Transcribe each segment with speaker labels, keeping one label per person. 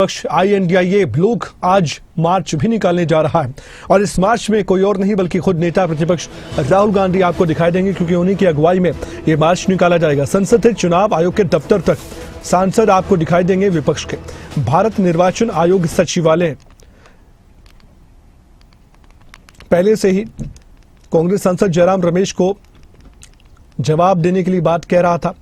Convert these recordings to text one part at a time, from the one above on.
Speaker 1: पक्ष INDIA लोग आज मार्च भी निकालने जा रहा है और इस मार्च में कोई और नहीं बल्कि खुद नेता प्रतिपक्ष राहुल गांधी आपको दिखाई देंगे, क्योंकि उन्हीं की अगुवाई में ये मार्च निकाला जाएगा। संसद से चुनाव आयोग के दफ्तर तक सांसद आपको दिखाई देंगे विपक्ष के। भारत निर्वाचन आयोग सचिवालय पहले से ही कांग्रेस सांसद जयराम रमेश को जवाब देने के लिए बात कह रहा था।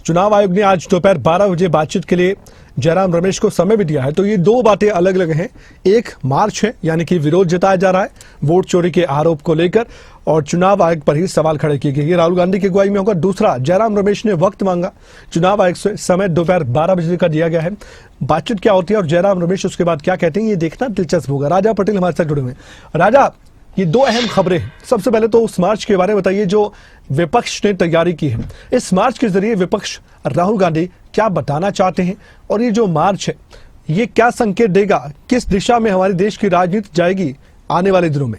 Speaker 1: चुनाव आयोग ने आज दोपहर 12 बजे बातचीत के लिए जयराम रमेश को समय भी दिया है। तो ये दो बातें अलग अलग हैं। एक मार्च है, यानी कि विरोध जताया जा रहा है वोट चोरी के आरोप को लेकर, और चुनाव आयोग पर ही सवाल खड़े किए गए। ये राहुल गांधी की अगुवाई में होगा। दूसरा, जयराम रमेश ने वक्त मांगा, चुनाव आयोग से समय दोपहर 12 बजे का दिया गया है। बातचीत क्या होती है और जयराम रमेश उसके बाद क्या कहते हैं, ये देखना दिलचस्प होगा। राजा पटेल हमारे साथ जुड़े हुए हैं। राजा, ये दो अहम खबरें हैं। सबसे पहले तो उस मार्च के बारे में बताइए जो विपक्ष ने तैयारी की है। इस मार्च के जरिए विपक्ष राहुल गांधी क्या बताना चाहते हैं, और ये जो मार्च है ये क्या संकेत देगा, किस दिशा में हमारे देश की राजनीति जाएगी आने वाले दिनों में?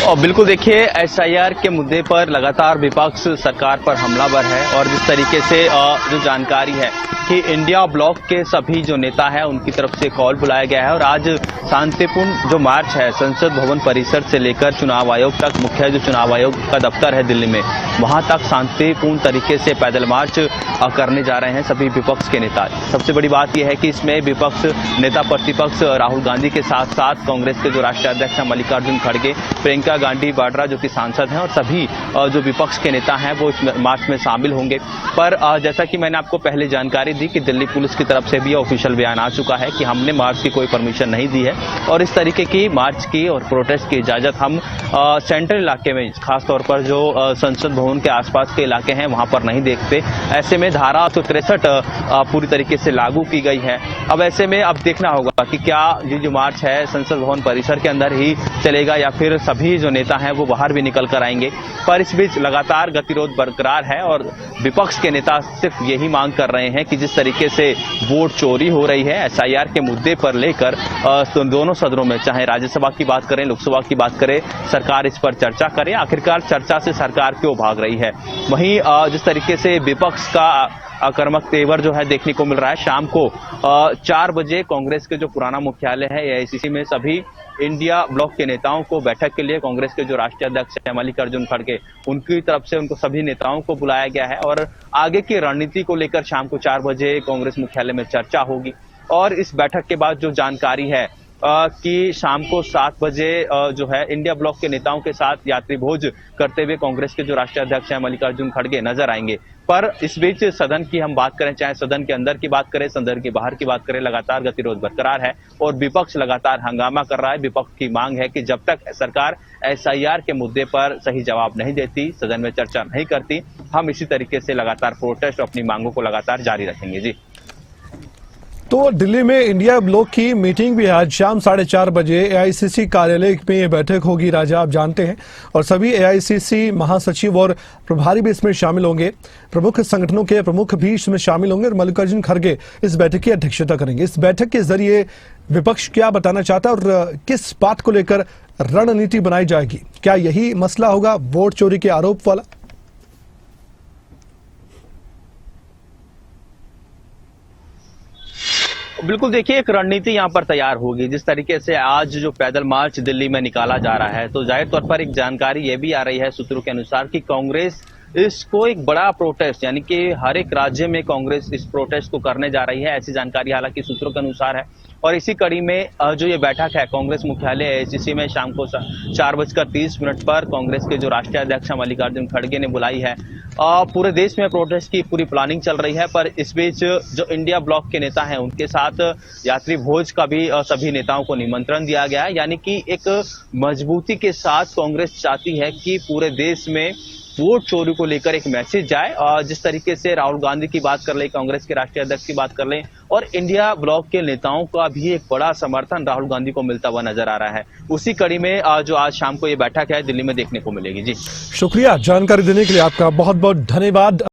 Speaker 2: और बिल्कुल देखिए, SIR के मुद्दे पर लगातार विपक्ष सरकार पर हमलावर है, और जिस तरीके से जो जानकारी है कि इंडिया ब्लॉक के सभी जो नेता हैं उनकी तरफ से कॉल बुलाया गया है, और आज शांतिपूर्ण जो मार्च है संसद भवन परिसर से लेकर चुनाव आयोग तक, मुख्य जो चुनाव आयोग का दफ्तर है दिल्ली में, वहां तक शांतिपूर्ण तरीके से पैदल मार्च करने जा रहे हैं सभी विपक्ष के नेता। सबसे बड़ी बात यह है कि इसमें विपक्ष नेता प्रतिपक्ष राहुल गांधी के साथ साथ कांग्रेस के जो राष्ट्रीय अध्यक्ष हैं मल्लिकार्जुन खड़गे, प्रियंका गांधी वाड्रा जो कि सांसद हैं, और सभी जो विपक्ष के नेता हैं वो इस मार्च में शामिल होंगे। पर जैसा कि मैंने आपको पहले जानकारी दी कि दिल्ली पुलिस की तरफ से भी ऑफिशियल बयान आ चुका है कि हमने मार्च की कोई परमिशन नहीं दी है, और इस तरीके की मार्च की और प्रोटेस्ट की इजाजत हम सेंट्रल इलाके में, खासतौर पर जो संसद भवन के आसपास के इलाके हैं वहां पर नहीं देखते। ऐसे में धारा 163 पूरी तरीके से लागू की गई है। अब ऐसे में अब देखना होगा कि क्या ये जो मार्च है संसद भवन परिसर के अंदर ही चलेगा या फिर सभी जो नेता हैं वो बाहर भी निकल कर आएंगे। पर इस बीच लगातार गतिरोध बरकरार है, और विपक्ष के नेता सिर्फ यही मांग कर रहे हैं कि जिस तरीके से वोट चोरी हो रही है SIR के मुद्दे पर लेकर दोनों सदनों में, चाहे राज्यसभा की बात करें लोकसभा की बात करें, सरकार इस पर चर्चा करे। आखिरकार चर्चा से सरकार क्यों भाग रही है। वहीं जिस तरीके से विपक्ष का आक्रामक तेवर जो है देखने को मिल रहा है, शाम को 4 बजे कांग्रेस के जो पुराना मुख्यालय है AICC में सभी इंडिया ब्लॉक के नेताओं को बैठक के लिए कांग्रेस के जो राष्ट्रीय अध्यक्ष है मल्लिकार्जुन खड़गे, उनकी तरफ से उनको सभी नेताओं को बुलाया गया है, और आगे की रणनीति को लेकर शाम को 4 बजे कांग्रेस मुख्यालय में चर्चा होगी। और इस बैठक के बाद जो जानकारी है कि शाम को 7 बजे जो है इंडिया ब्लॉक के नेताओं के साथ यात्री भोज करते हुए कांग्रेस के जो राष्ट्रीय अध्यक्ष हैं मल्लिकार्जुन खड़गे नजर आएंगे। पर इस बीच सदन की हम बात करें, चाहे सदन के अंदर की बात करें, सदन के बाहर की बात करें, लगातार गतिरोध बरकरार है और विपक्ष लगातार हंगामा कर रहा है। विपक्ष की मांग है कि जब तक सरकार SIR के मुद्दे पर सही जवाब नहीं देती, सदन में चर्चा नहीं करती, हम इसी तरीके से लगातार प्रोटेस्ट अपनी मांगों को लगातार जारी रखेंगे। जी,
Speaker 1: तो दिल्ली में इंडिया ब्लॉक की मीटिंग भी आज शाम 4:30 बजे AICC कार्यालय में ये बैठक होगी। राजा, आप जानते हैं, और सभी AICC महासचिव और प्रभारी भी इसमें शामिल होंगे। प्रमुख संगठनों के प्रमुख भी इसमें शामिल होंगे, और मल्लिकार्जुन खड़गे इस बैठक की अध्यक्षता करेंगे। इस बैठक के जरिए विपक्ष क्या बताना चाहता है और किस बात को लेकर रणनीति बनाई जाएगी? क्या यही मसला होगा वोट चोरी के आरोप वाला?
Speaker 2: बिल्कुल देखिए, एक रणनीति यहाँ पर तैयार होगी। जिस तरीके से आज जो पैदल मार्च दिल्ली में निकाला जा रहा है, तो जाहिर तौर पर एक जानकारी ये भी आ रही है सूत्रों के अनुसार कि कांग्रेस इसको एक बड़ा प्रोटेस्ट, यानी कि हर एक राज्य में कांग्रेस इस प्रोटेस्ट को करने जा रही है, ऐसी जानकारी हालांकि सूत्रों के अनुसार है। और इसी कड़ी में जो ये बैठक है कांग्रेस मुख्यालय AICC में शाम को 4:30 पर कांग्रेस के जो राष्ट्रीय अध्यक्ष मल्लिकार्जुन खड़गे ने बुलाई है। पूरे देश में प्रोटेस्ट की पूरी प्लानिंग चल रही है, पर इस बीच जो इंडिया ब्लॉक के नेता हैं उनके साथ यात्री भोज का भी सभी नेताओं को निमंत्रण दिया गया है। यानी कि एक मजबूती के साथ कांग्रेस चाहती है कि पूरे देश में वोट चोरी को लेकर एक मैसेज जाए, और जिस तरीके से राहुल गांधी की बात कर लें, कांग्रेस के राष्ट्रीय अध्यक्ष की बात कर लें, और इंडिया ब्लॉक के नेताओं का भी एक बड़ा समर्थन राहुल गांधी को मिलता हुआ नजर आ रहा है। उसी कड़ी में जो आज शाम को ये बैठक है दिल्ली में देखने को मिलेगी। जी,
Speaker 1: शुक्रिया जानकारी देने के लिए, आपका बहुत बहुत धन्यवाद।